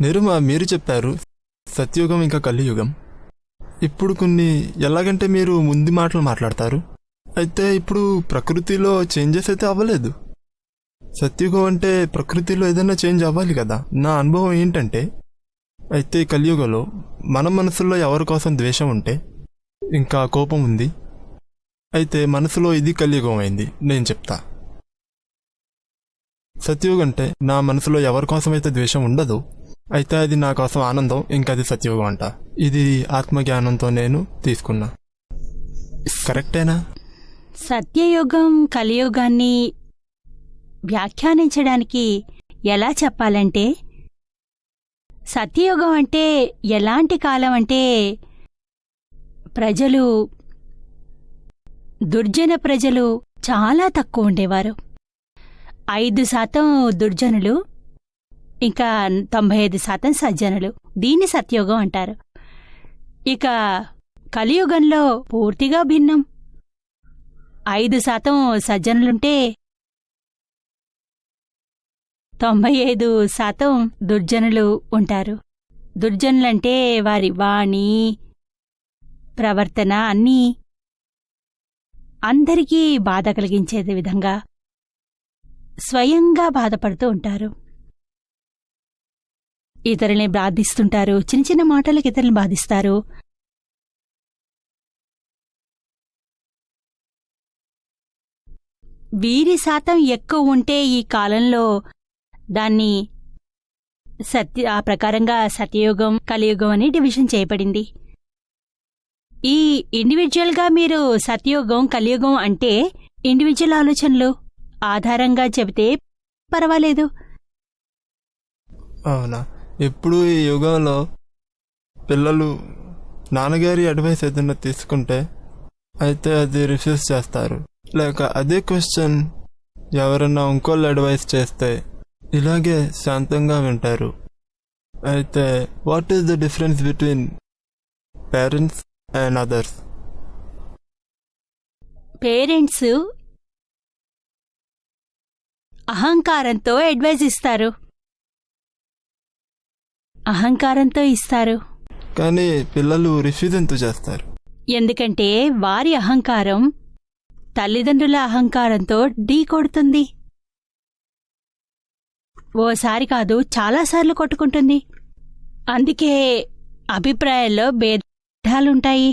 నిరుమా, మీరు చెప్పారు సత్యయుగం ఇంకా కలియుగం. ఇప్పుడు కొన్ని ఎలాగంటే మీరు ముందు మాటలు మాట్లాడతారు. అయితే ఇప్పుడు ప్రకృతిలో చేంజెస్ అయితే అవ్వలేదు. సత్యయుగం అంటే ప్రకృతిలో ఏదైనా చేంజ్ అవ్వాలి కదా. నా అనుభవం ఏంటంటే, అయితే కలియుగంలో మన మనసులో ఎవరి కోసం ద్వేషం ఉంటే, ఇంకా కోపం ఉంది, అయితే మనసులో ఇది కలియుగం అయింది నేను చెప్తా. సత్యయుగం అంటే నా మనసులో ఎవరి కోసం అయితే ద్వేషం ఉండదు, అయితే అది నా కోసం ఆనందం, ఇంకా అది సత్యయుగం అంట. ఇది ఆత్మజ్ఞానంతో నేను తీసుకున్నా. కరెక్టేనా? సత్యయుగం కలియుగాన్ని వ్యాఖ్యానించడానికి ఎలా చెప్పాలంటే, సత్యయుగం అంటే ఎలాంటి కాలం అంటే, ప్రజలు దుర్జన ప్రజలు చాలా తక్కువ ఉండేవారు. 5% దుర్జనులు, ఇంకా 95% సజ్జనులు. దీన్ని సత్యయుగం అంటారు. ఇక కలియుగంలో పూర్తిగా భిన్నం. 5% సజ్జనులుంటే 95% దుర్జనులు ఉంటారు. దుర్జనులంటే వారి వాణి, ప్రవర్తన అన్నీ అందరికీ బాధ కలిగించే విధంగా స్వయంగా బాధపడుతూ ఉంటారు. ఇతరుల్ని బాధిస్తుంటారు, చిన్న చిన్న మాటలకు ఇతరుల్ని బాధిస్తారు. వీరి శాతం ఎక్కువ ఉంటే ఈ కాలంలో దాన్ని ఆ ప్రకారంగా సత్యయుగం కలియుగం అని డివిజన్ చేయబడింది. ఈ ఇండివిజువల్గా మీరు సత్యయుగం కలియుగం అంటే ఇండివిజువల్ ఆలోచనలు ఆధారంగా చెబితే పర్వాలేదు. అవునా? ఎప్పుడు ఈ యుగంలో పిల్లలు నాన్నగారి అడ్వైస్ ఏదైనా తీసుకుంటే అయితే అది రిఫ్యూజ్ చేస్తారు. లేక అదే క్వశ్చన్ ఎవరన్నా ఇంకోళ్ళు అడ్వైస్ చేస్తే ఇలాగే శాంతంగా వింటారు. అయితే what is the difference between parents and others? Parents అహంకారంతో అడ్వైజ్ ఇస్తారు, అహంకారంతో ఇస్తారు. కానీ పిల్లలు రిఫ్యూజ్ ఎందుకు చేస్తారు? ఎందుకంటే వారి అహంకారం తల్లిదండ్రుల అహంకారంతో ఢీ కొడుతుంది. ఓసారి కాదు, చాలాసార్లు కొట్టుకుంటుంది. అందుకే అభిప్రాయాల్లో భేదాలుంటాయి.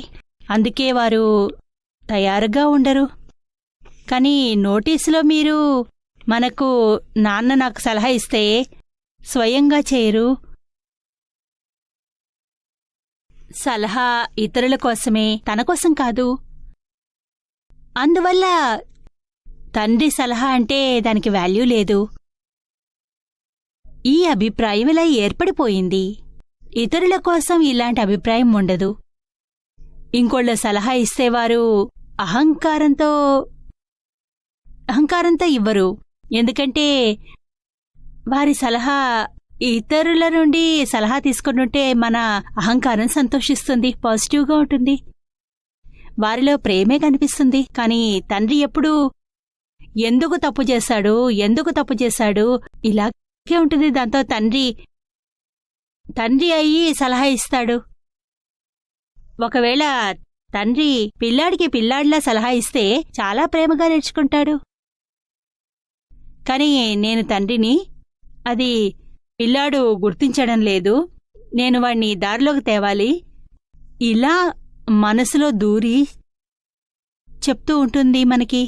అందుకే వారు తయారుగా ఉండరు. కానీ నోటీసులో మీరు మనకు నాన్న నాకు సలహా ఇస్తే స్వయంగా చేయరు. సలహా ఇతరుల కోసమే, తన కోసం కాదు. అందువల్ల తండ్రి సలహా అంటే దానికి వాల్యూ లేదు. ఈ అభిప్రాయం ఇలా ఏర్పడిపోయింది. ఇతరుల కోసం ఇలాంటి అభిప్రాయం ఉండదు. ఇంకోళ్ళ సలహా ఇస్తేవారు అహంకారంతో ఇవ్వరు. ఎందుకంటే వారి సలహా ఇతరుల నుండి సలహా తీసుకుంటుంటే మన అహంకారం సంతోషిస్తుంది, పాజిటివ్గా ఉంటుంది, వారిలో ప్రేమే కనిపిస్తుంది. కానీ తండ్రి ఎప్పుడూ ఎందుకు తప్పు చేశాడు ఇలాగే ఉంటుంది. దాంతో తండ్రి అయ్యి సలహా ఇస్తాడు. ఒకవేళ తండ్రి పిల్లాడిలా సలహా ఇస్తే చాలా ప్రేమగా నేర్చుకుంటాడు. కానీ నేను తండ్రిని, అది పిల్లాడు గుర్తించడం లేదు, నేను వాణ్ణి దారిలోకి తేవాలి, ఇలా మనసులో దూరి చెప్తూ ఉంటుంది మనకి.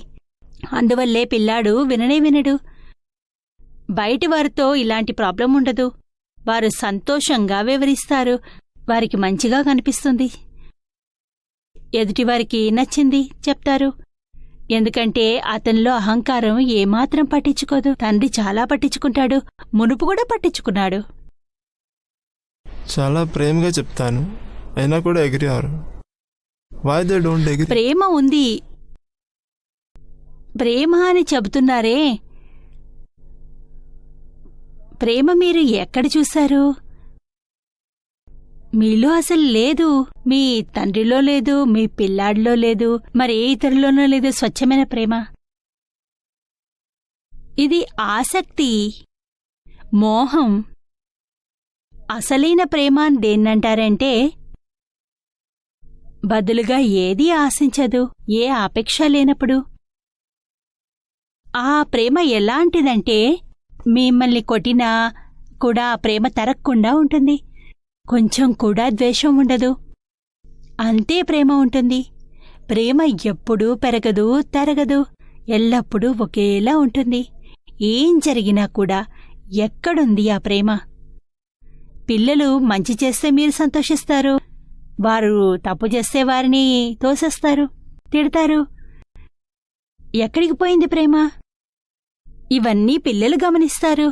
అందువల్లే పిల్లాడు వినడు. బయటి వారితో ఇలాంటి ప్రాబ్లం ఉండదు. వారు సంతోషంగా వివరిస్తారు, వారికి మంచిగా కనిపిస్తుంది, ఎదుటివారికి నచ్చింది చెప్తారు. ఎందుకంటే అతనిలో అహంకారం ఏమాత్రం పట్టించుకోదు. తండ్రి చాలా పట్టించుకుంటాడు, మునుపు కూడా పట్టించుకున్నాడు. చాలా ప్రేమగా చెప్తాను, అయినా కూడా ఎగిరారు. Why they don't agree? ప్రేమ ఉంది, ప్రేమ అని చెబుతున్నారే, ప్రేమ మీరు ఎక్కడ చూశారు? మీలో అసలు లేదు, మీ తండ్రిలో లేదు, మీ పిల్లాడిలో లేదు, మరే ఇతరులోనూ లేదు స్వచ్ఛమైన ప్రేమ. ఇది ఆసక్తి, మోహం, అసలైన ప్రేమ దేన్నంటారంటే బదులుగా ఏదీ ఆశించదు, ఏ అపేక్ష లేనప్పుడు. ఆ ప్రేమ ఎలాంటిదంటే మిమ్మల్ని కొట్టినా కూడా ఆ ప్రేమ తరక్కుండా ఉంటుంది. కొంచెం కూడా ద్వేషం ఉండదు. అంతే ప్రేమ ఉంటుంది. ప్రేమ ఎప్పుడూ పెరగదు, తరగదు. ఎల్లప్పుడూ ఒకేలా ఉంటుంది. ఏం జరిగినా కూడా ఎక్కడుంది ఆ ప్రేమ? పిల్లలు మంచి చేస్తే మీరు సంతోషిస్తారు, వారు తప్పు చేస్తే వారిని తోసేస్తారు, తిడతారు. ఎక్కడికి పోయింది ప్రేమ? ఇవన్నీ పిల్లలు గమనిస్తారు.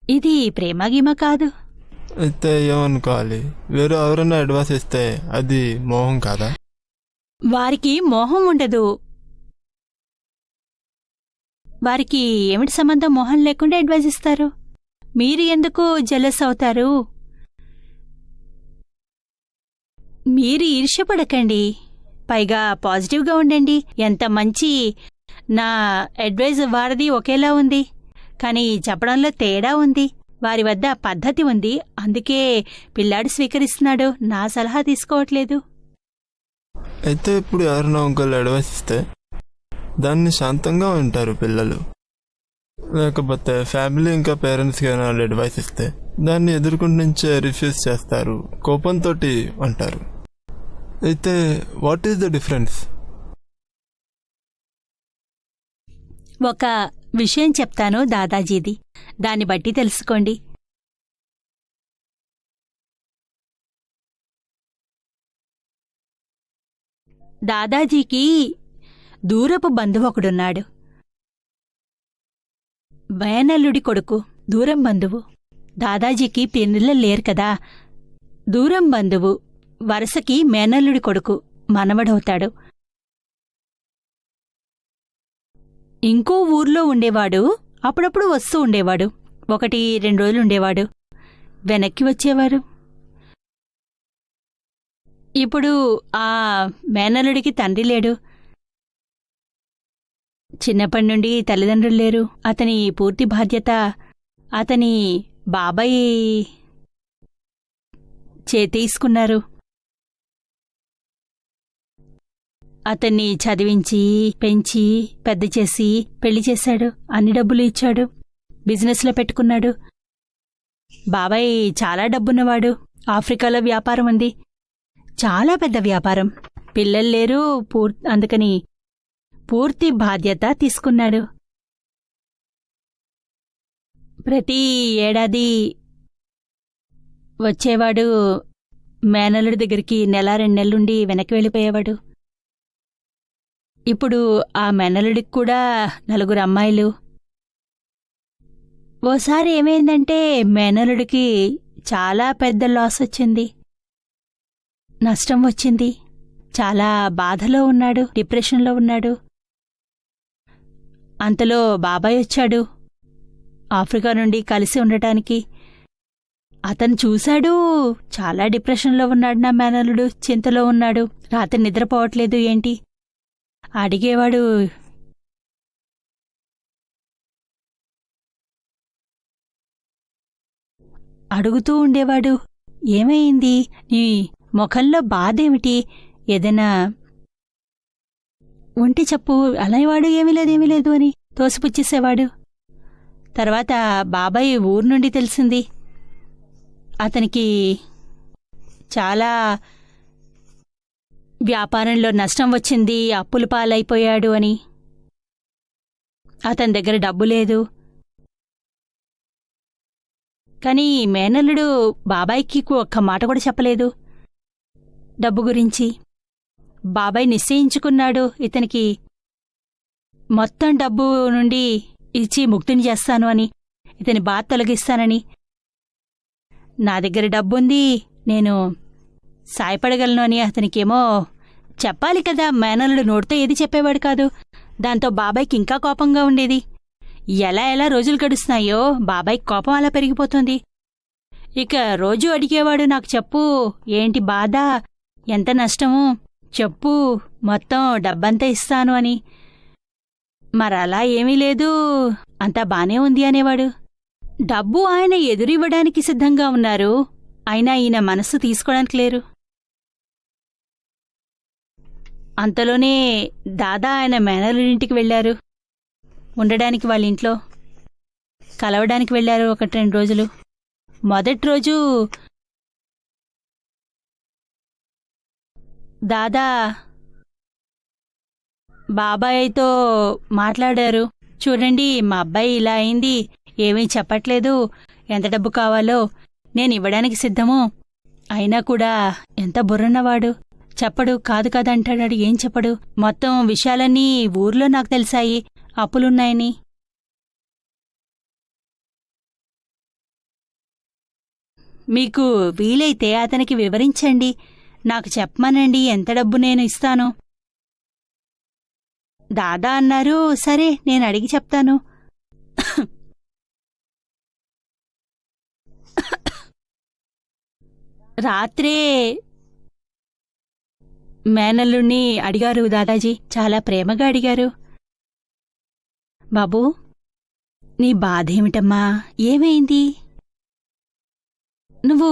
ఇది ప్రేమగీమ కాదు. అయితే ఏమనుకోవాలి? వేరే ఎవరైనా అడ్వైస్ ఇస్తే అది మోహం కాదా? వారికి మోహం ఉండదు. వారికి ఏమిటి సంబంధం? మోహం లేకుండా అడ్వైజ్ ఇస్తారు. మీరు ఎందుకు జెలస్ అవుతారు? మీరు ఈర్ష్యపడకండి. పైగా పాజిటివ్గా ఉండండి. ఎంత మంచి! నా అడ్వైజ్ వారిది ఒకేలా ఉంది, కానీ చెప్పడంలో తేడా ఉంది. వారి వద్ద పద్ధతి ఉంది, అందుకే పిల్లాడు స్వీకరిస్తున్నాడు, నా సలహా తీసుకోవట్లేదు. అయితే ఇప్పుడు ఎవరైనా ఇంకోళ్ళు అడ్వైస్ ఇస్తే దాన్ని శాంతంగా ఉంటారు పిల్లలు. లేకపోతే ఫ్యామిలీ ఇంకా పేరెంట్స్కి ఏమైనా అడ్వైస్ ఇస్తే దాన్ని ఎదుర్కొంటు నుంచే రిఫ్యూజ్ చేస్తారు, కోపంతో అంటారు. అయితే వాట్ ఈస్ ద డిఫరెన్స్? ఒక విషయం చెప్తాను దాదాజీది, దాన్ని బట్టి తెలుసుకోండి. దాదాజీకి దూరపు బంధువు ఒకడున్నాడు. మేనల్లుడి కొడుకు, దూరం బంధువు. దాదాజీకి పిల్లలు లేరు కదా. దూరం బంధువు వరుసకి మేనల్లుడి కొడుకు మనవడవుతాడు. ఇంకో ఊర్లో ఉండేవాడు. అప్పుడప్పుడు వస్తూ ఉండేవాడు. 1-2 రోజులుండేవాడు, వెనక్కి వచ్చేవారు. ఇప్పుడు ఆ మేనల్లుడికి తండ్రి లేడు. చిన్నప్పటి నుండి తల్లిదండ్రులు లేరు. అతని పూర్తి బాధ్యత అతని బాబాయ్ తీసుకున్నారు. అతన్ని చదివించి, పెంచి, పెద్ద చేసి పెళ్లి చేశాడు. అన్ని డబ్బులు ఇచ్చాడు. బిజినెస్లో పెట్టుకున్నాడు. బాబాయ్ చాలా డబ్బున్నవాడు. ఆఫ్రికాలో వ్యాపారం ఉంది, చాలా పెద్ద వ్యాపారం. పిల్లలు లేరు, అందుకని పూర్తి బాధ్యత తీసుకున్నాడు. ప్రతి ఏడాది వచ్చేవాడు. మేనల్లుడి దగ్గరికి 1-2 నెలలుండి వెనక్కి వెళ్ళిపోయేవాడు. ఇప్పుడు ఆ మేనల్లుడికి కూడా 4 అమ్మాయిలు. ఓసారి ఏమైందంటే మేనల్లుడికి చాలా పెద్ద లాస్ వచ్చింది, నష్టం వచ్చింది. చాలా బాధలో ఉన్నాడు, డిప్రెషన్లో ఉన్నాడు. అంతలో బాబాయ్ వచ్చాడు ఆఫ్రికా నుండి కలిసి ఉండటానికి. అతను చూశాడు, చాలా డిప్రెషన్లో ఉన్నాడు నా మేనల్లుడు, చింతలో ఉన్నాడు. రాత్రి నిద్రపోవట్లేదు. ఏంటి అడిగేవాడు. అడుగుతూ ఉండేవాడు, ఏమైంది? నీ ముఖంలో బాధేమిటి? ఏదైనా ఉంటే చెప్పు. అనేవాడు, ఏమీ లేదు అని తోసిపుచ్చేసేవాడు. తర్వాత బాబాయ్ ఊరు నుండి తెలిసింది అతనికి చాలా వ్యాపారంలో నష్టం వచ్చింది, అప్పుల పాలైపోయాడు అని. అతని దగ్గర డబ్బు లేదు. కానీ మేనల్లుడు బాబాయ్కి ఒక్క మాట కూడా చెప్పలేదు డబ్బు గురించి. బాబాయ్ నిశ్చయించుకున్నాడు, ఇతనికి మొత్తం డబ్బు నుండి ఇచ్చి ముక్తిని చేస్తాను అని, ఇతని బాధ తొలగిస్తానని. నా దగ్గర డబ్బుంది, నేను సాయపడగలను అని అతనికేమో చెప్పాలి కదా. మేనల్లుడు నోటితో ఏది చెప్పేవాడు కాదు. దాంతో బాబాయ్కి ఇంకా కోపంగా ఉండేది. ఎలా రోజులు గడుస్తున్నాయో బాబాయ్కి కోపం అలా పెరిగిపోతుంది. ఇక రోజూ అడిగేవాడు, నాకు చెప్పు, ఏంటి బాధ, ఎంత నష్టము చెప్పు, మొత్తం డబ్బంతా ఇస్తాను అని. మరలా ఏమీ లేదు, అంతా బానే ఉంది అనేవాడు. డబ్బు ఆయన ఎదురివ్వడానికి సిద్ధంగా ఉన్నారు, అయినా ఈయన మనస్సు తీసుకోవడానికి లేరు. అంతలోనే దాదా ఆయన మేనల్లుడింటికి వెళ్లారు. ఉండడానికి వాళ్ళింట్లో కలవడానికి వెళ్లారు 1-2 రోజులు. మొదటి రోజు దాదా బాబాయ్తో మాట్లాడారు. చూడండి, మా అబ్బాయి ఇలా అయింది, ఏమీ చెప్పట్లేదు, ఎంత డబ్బు కావాలో నేను ఇవ్వడానికి సిద్ధము, అయినా కూడా ఎంత బుర్రన్నవాడు, చెప్పడు, కాదు కాదంటాడు, ఏం చెప్పడు. మొత్తం విషయాలన్నీ ఊర్లో నాకు తెలిసాయి, అప్పులున్నాయని. మీకు వీలైతే అతనికి వివరించండి, నాకు చెప్పమనండి, ఎంత డబ్బు నేను ఇస్తాను. దాదా అన్నారు, సరే నేను అడిగి చెప్తాను. రాత్రే మేనల్లుణ్ణి అడిగారు దాదాజీ, చాలా ప్రేమగా అడిగారు. బాబూ, నీ బాధేమిటమ్మా, ఏమైంది? నువ్వు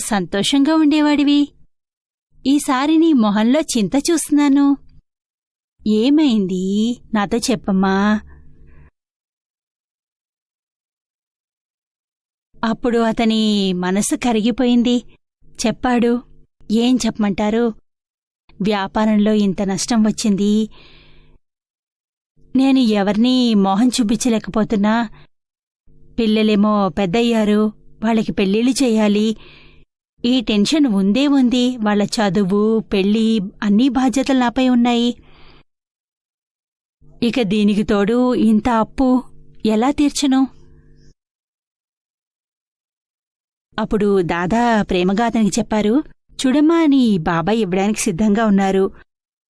సంతోషంగా ఉండేవాడివి, ఈసారి నీ మొహంలో చింత చూస్తున్నాను. ఏమైంది నాతో చెప్పమ్మా. అప్పుడు అతని మనసు కరిగిపోయింది. చెప్పాడు. ఏం చెప్పమంటారు, వ్యాపారంలో ఇంత నష్టం వచ్చింది, నేను ఎవరినీ మోహం చూపించలేకపోతున్నా, పిల్లలేమో పెద్దయ్యారు, వాళ్ళకి పెళ్ళిళ్ళు చెయ్యాలి, ఈ టెన్షన్ ఉంది, వాళ్ళ చదువు పెళ్ళి అన్నీ బాధ్యతలు నాపై ఉన్నాయి. ఇక దీనికి తోడు ఇంత అప్పు ఎలా తీర్చను? అప్పుడు దాదా ప్రేమగా అతనికి చెప్పారు, చూడమ్మా, నీ బాబాయ్ ఇవ్వడానికి సిద్ధంగా ఉన్నారు,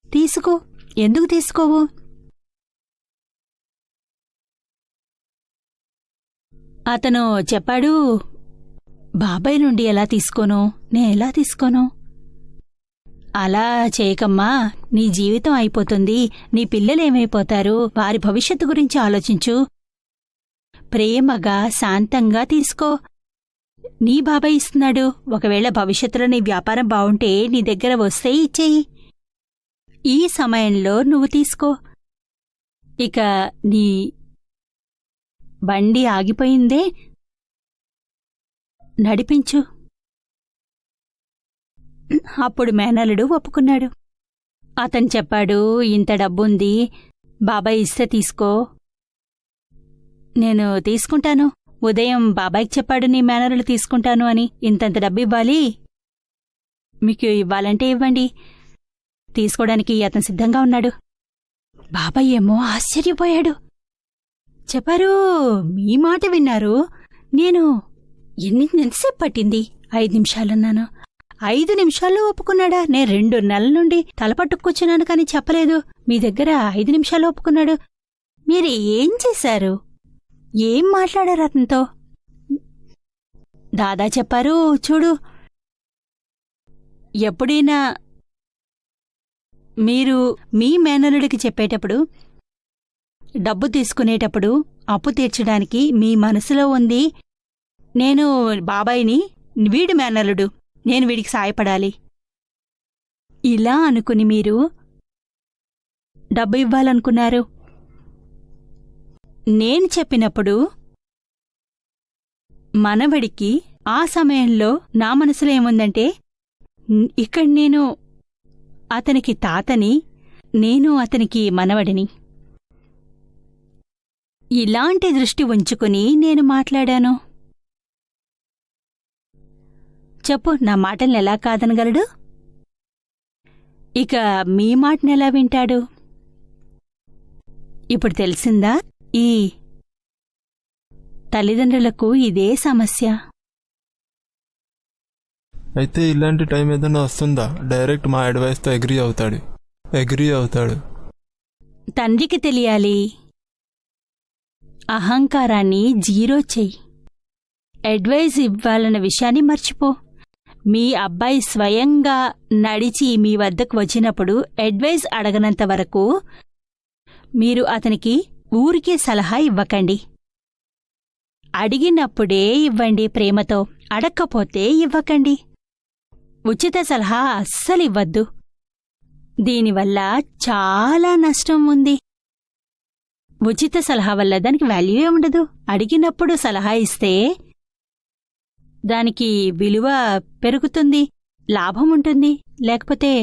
తీసుకో, ఎందుకు తీసుకోవు? అతను చెప్పాడు, బాబాయ్ నుండి ఎలా తీసుకోను, నేనెలా తీసుకోను? అలా చేయకమ్మా, నీ జీవితం అయిపోతుంది, నీ పిల్లలేమైపోతారు, వారి భవిష్యత్తు గురించి ఆలోచించు, ప్రేమగా శాంతంగా తీసుకో. నీ బాబాయ్ ఇస్తున్నాడు, ఒకవేళ భవిష్యత్తులో నీ వ్యాపారం బావుంటే నీ దగ్గర వస్తే ఇచ్చేయి, ఈ సమయంలో నువ్వు తీసుకో. ఇక నీ బండి ఆగిపోయిందే, నడిపించు. అప్పుడు మేనలుడు ఒప్పుకున్నాడు. అతను చెప్పాడు, ఇంత డబ్బుంది, బాబాయ్ ఇస్తే తీసుకో, నేను తీసుకుంటాను. ఉదయం బాబాయ్కి చెప్పాడు నీ మేనరులు తీసుకుంటాను అని. ఇంతంత డబ్బివ్వాలి, మీకు ఇవ్వాలంటే ఇవ్వండి. తీసుకోవడానికి అతను సిద్ధంగా ఉన్నాడు. బాబాయ్ ఏమో ఆశ్చర్యపోయాడు. చెప్పారు, మీ మాట విన్నారు, నేను ఎంతసేపు పట్టింది? 5 నిమిషాలన్నాను. 5 నిమిషాల్లో ఒప్పుకున్నాడా? నేను 2 నెలల నుండి తలపట్టు కూర్చున్నాను కానీ చెప్పలేదు, మీ దగ్గర 5 నిమిషాల్లో ఒప్పుకున్నాడు. మీరు ఏం చేశారు? ఏం మాట్లాడారు అతనితో? దాదా చెప్పారు, చూడు, ఎప్పుడైనా మీరు మీ మేనలుడికి చెప్పేటప్పుడు, డబ్బు తీసుకునేటప్పుడు, అప్పు తీర్చడానికి మీ మనసులో ఉంది, నేను బాబాయిని, వీడి మేనలుడు, నేను వీడికి సాయపడాలి, ఇలా అనుకుని మీరు డబ్బు ఇవ్వాలనుకున్నారు. నేను చెప్పినప్పుడు మనవడికి ఆ సమయంలో నా మనసులో ఏముందంటే, ఇక్కడ నేను అతనికి తాతని, నేను అతనికి మనవడిని, ఇలాంటి దృష్టి ఉంచుకుని నేను మాట్లాడాను. చెప్పు, నా మాటల్ని ఎలా కాదనగలడు? ఇక మీ మాటనెలా వింటాడు? ఇప్పుడు తెలిసిందా? ఈ తల్లిదండ్రులకు ఇదే సమస్య. అయితే ఇలాంటి టైం ఏదైనా వస్తుందా? డైరెక్ట్ మా అడ్వైస్తో అగ్రీ అవుతాడు. తండ్రికి తెలియాలి. అహంకారాన్ని జీరో చెయ్యి. అడ్వైజ్ ఇవ్వాలన్న విషయాన్ని మర్చిపో. మీ అబ్బాయి స్వయంగా నడిచి మీ వద్దకు వచ్చినప్పుడు అడ్వైజ్ అడగనంత వరకు మీరు అతనికి ఊరికే సలహా ఇవ్వకండి. అడిగినప్పుడే ఇవ్వండి ప్రేమతో, అడక్కపోతే ఇవ్వకండి. ఉచిత సలహా అస్సలివ్వద్దు. దీనివల్ల చాలా నష్టం ఉంది. ఉచిత సలహా వల్ల దానికి వాల్యూయే ఉండదు. అడిగినప్పుడు సలహా ఇస్తే దానికి విలువ పెరుగుతుంది, లాభం ఉంటుంది. లేకపోతే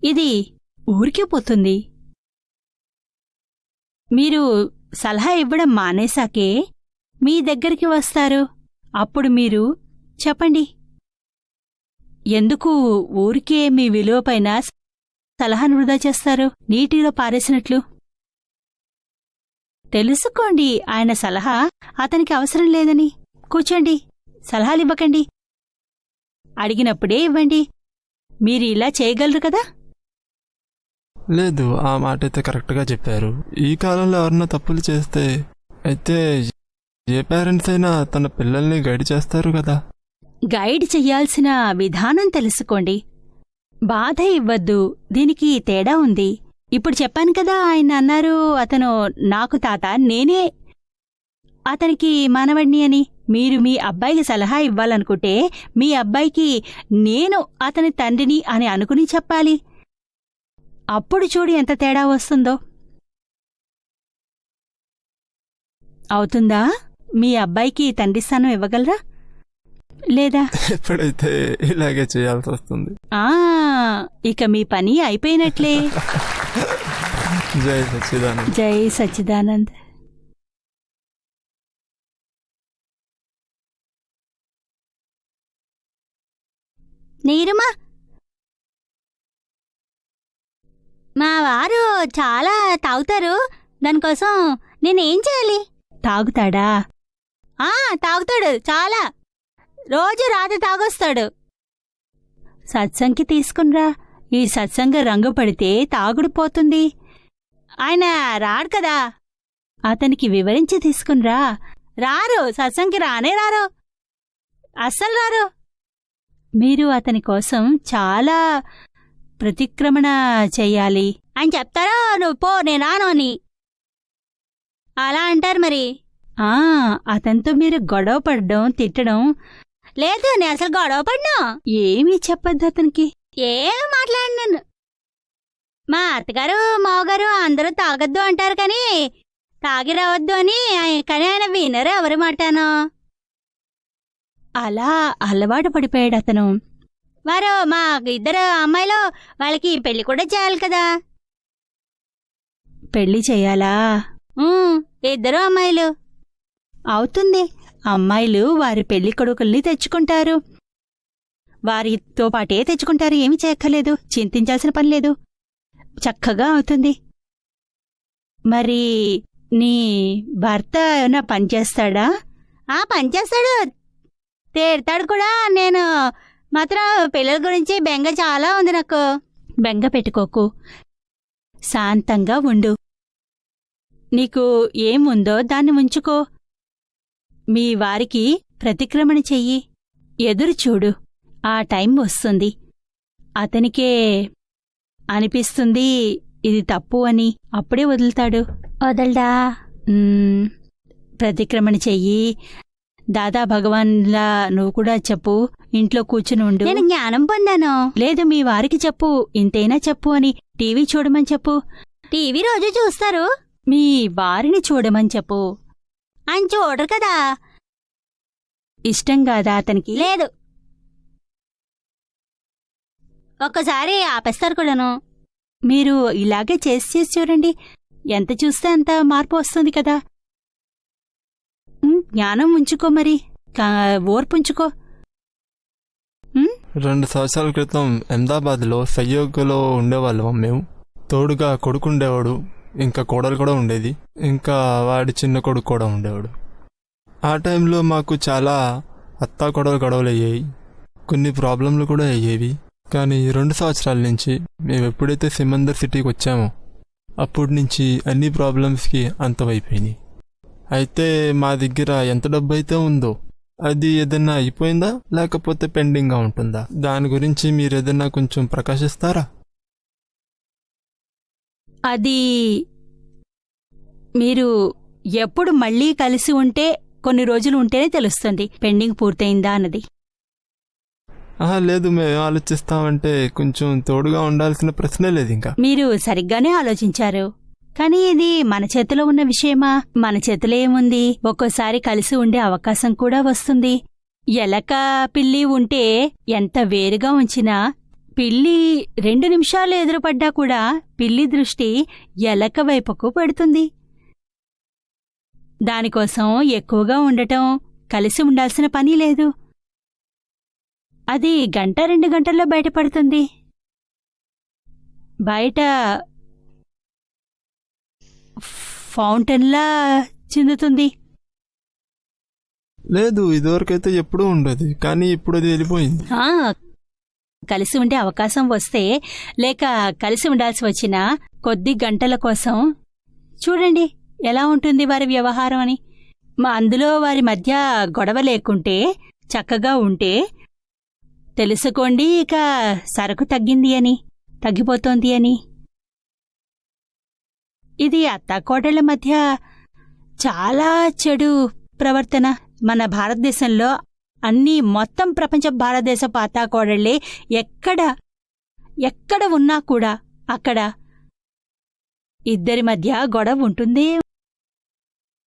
ఇది ఊరికే పోతుంది. మీరు సలహా ఇవ్వడం మానేశాకే మీ దగ్గరికి వస్తారు. అప్పుడు మీరు చెప్పండి, ఎందుకు ఊరికే మీ విలువపైన సలహాను వృధా చేస్తారు, నీటిలో పారేసినట్లు? తెలుసుకోండి ఆయన సలహా అతనికి అవసరం లేదని. కూర్చోండి, సలహాలివ్వకండి. అడిగినప్పుడే ఇవ్వండి. మీరు ఇలా చేయగలరు కదా? లేదు, ఆ మాట అయితే కరెక్ట్గా చెప్పారు. ఈ కాలంలో ఎవరన్నా తప్పులు చేస్తే అయితే ఏ పేరెంట్స్ అయినా తన పిల్లల్ని గైడ్ చేస్తారు కదా. గైడ్ చెయ్యాల్సిన విధానం తెలుసుకోండి. బాధ ఇవ్వద్దు. దీనికి తేడా ఉంది. ఇప్పుడు చెప్పాను కదా, ఆయన అన్నారు అతను నాకు తాత, నేనే అతనికి మానవడిని అని. మీరు మీ అబ్బాయికి సలహా ఇవ్వాలనుకుంటే మీ అబ్బాయికి నేను అతని తండ్రిని అని అనుకుని చెప్పాలి. అప్పుడు చూడు ఎంత తేడా వస్తుందో. అవుతుందా? మీ అబ్బాయికి తండ్రి స్థానం ఇవ్వగలరా లేదా? ఎప్పుడైతే ఇలాగే చేయాల్సి వస్తుంది. ఇక మీ పని అయిపోయినట్లే. జై సచ్చిదానంద్. జై సచ్చిదానంద్. నీరుమా, మా వారు చాలా తాగుతారు. దానికోసం నేనేం చేయాలి? తాగుతాడా? తాగుతాడు చాలా. రోజు రాత్రి తాగొస్తాడు. సత్సంగి తీసుకునిరా. ఈ సత్సంగ రంగు పడితే తాగుడు పోతుంది. ఆయన రాడు కదా, అతనికి వివరించి తీసుకునిరా. రారు, సత్సంగి రానే రారు, అస్సలు రారు. మీరు అతని కోసం చాలా ప్రతిక్రమణ చెయ్యాలి. ఆయన చెప్తారో నువ్వు పో, నేను రాను అని అలా అంటారు. మరి అతనితో మీరు గొడవ పడడం, తిట్టడం లేదు. నేను అసలు గొడవ పడినా ఏమీ చెప్పద్దు అతనికి. ఏం మాట్లాడినాను. మా అత్తగారు మావగారు అందరూ తాగొద్దు అంటారు కానీ తాగి రావద్దు అని. కానీ ఆయన వినరు ఎవరి మాటానో. అలా అలవాటు పడిపోయాడు అతను. వారు మా ఇద్దరు అమ్మాయిలు, వాళ్ళకి పెళ్లి కూడా చేయాలి కదా. పెళ్లి చెయ్యాలా? ఇద్దరు అమ్మాయిలు. అవుతుంది. అమ్మాయిలు వారి పెళ్లి కొడుకుల్ని తెచ్చుకుంటారు. వారితో పాటే తెచ్చుకుంటారు. ఏమీ చేయక్కర్లేదు, చింతించాల్సిన పని లేదు. చక్కగా అవుతుంది. మరి నీ భర్త ఏమన్నా పనిచేస్తాడా? పనిచేస్తాడు, తీరుతాడు కూడా. నేను మాత్రం పిల్లల గురించి బెంగ చాలా ఉంది నాకు. బెంగ పెట్టుకోకు, శాంతంగా ఉండు. నీకు ఏముందో దాన్ని ఉంచుకో. మీ వారికి ప్రతిక్రమణ చెయ్యి. ఎదురు చూడు, ఆ టైం వస్తుంది. అతనికే అనిపిస్తుంది ఇది తప్పు అని. అప్పుడే వదులుతాడు. వదలడా? ప్రతిక్రమణ చెయ్యి. దాదా భగవాన్లా నువ్వు కూడా చెప్పు. ఇంట్లో కూర్చుని ఉండు. నేను జ్ఞానం పొందాను. లేదు, మీ వారికి చెప్పు, ఇంతైనా చెప్పు అని. టీవీ చూడమని చెప్పు. టీవీ రోజు చూస్తారు. మీ వారిని చూడమని చెప్పు. ఆయన చూడరు కదా. ఇష్టం కాదా అతనికి? లేదు. ఒక్కసారి ఆపేస్తారు కూడాను. మీరు ఇలాగే చేసి చూడండి. ఎంత చూస్తే అంత మార్పు వస్తుంది కదా. జ్ఞానం ఉంచుకో, మరి ఓర్పుంచుకో. 2 సంవత్సరాల క్రితం అహ్మదాబాద్లో సహయోగలో ఉండేవాళ్ళం మేము. తోడుగా కొడుకుండేవాడు, ఇంకా కోడలు కూడా ఉండేది, ఇంకా వాడి చిన్న కొడుకు కూడా ఉండేవాడు. ఆ టైంలో మాకు చాలా అత్తాకోడలు గొడవలు అయ్యాయి, కొన్ని ప్రాబ్లంలు కూడా అయ్యేవి. కానీ 2 సంవత్సరాల నుంచి మేము ఎప్పుడైతే సిమందర్ సిటీకి వచ్చామో అప్పటి నుంచి అన్ని ప్రాబ్లమ్స్కి అంతమైపోయినాయి. అయితే మా దగ్గర ఎంత డబ్బు అయితే ఉందో అది ఏదన్నా అయిపోయిందా లేకపోతే పెండింగ్గా ఉంటుందా? దాని గురించి మీరు ఏదన్నా కొంచెం ప్రకాశిస్తారా? అది మీరు ఎప్పుడు మళ్ళీ కలిసి ఉంటే కొన్ని రోజులు ఉంటేనే తెలుస్తుంది పెండింగ్ పూర్తయిందా అన్నది. లేదు, మేము ఆలోచిస్తామంటే కొంచెం తోడుగా ఉండాల్సిన ప్రశ్నే లేదు ఇంకా. మీరు సరిగ్గానే ఆలోచించారు, కానీ ఇది మన చేతిలో ఉన్న విషయమా? మన చేతిలో ఏముంది? ఒక్కోసారి కలిసి ఉండే అవకాశం కూడా వస్తుంది. ఎలక పిల్లి ఉంటే ఎంత వేరుగా ఉంచినా పిల్లి 2 నిమిషాలు ఎదురుపడ్డా కూడా పిల్లి దృష్టి ఎలక వైపుకు పెడుతుంది. దానికోసం ఎక్కువగా ఉండటం, కలిసి ఉండాల్సిన పని లేదు. అది 1-2 గంటల్లో బయటపడుతుంది. బయట ఫౌంటైన్లా చిందుతుంది. లేదు, ఇదివరకైతే ఎప్పుడూ ఉండదు, కానీ ఇప్పుడు అది వెళ్ళిపోయింది. కలిసి ఉండే అవకాశం వస్తే, లేక కలిసి ఉండాల్సి వచ్చినా కొద్ది గంటల కోసం చూడండి ఎలా ఉంటుంది వారి వ్యవహారం అని. అందులో వారి మధ్య గొడవ లేకుంటే, చక్కగా ఉంటే తెలుసుకోండి ఇక సరకు తగ్గింది అని, తగ్గిపోతోంది అని. ఇది అత్తాకోడళ్ల మధ్య చాలా చెడు ప్రవర్తన. మన భారతదేశంలో మొత్తం ప్రపంచ భారతదేశపు అత్తాకోడళ్లే ఎక్కడ ఉన్నా కూడా అక్కడ ఇద్దరి మధ్య గొడవ ఉంటుందే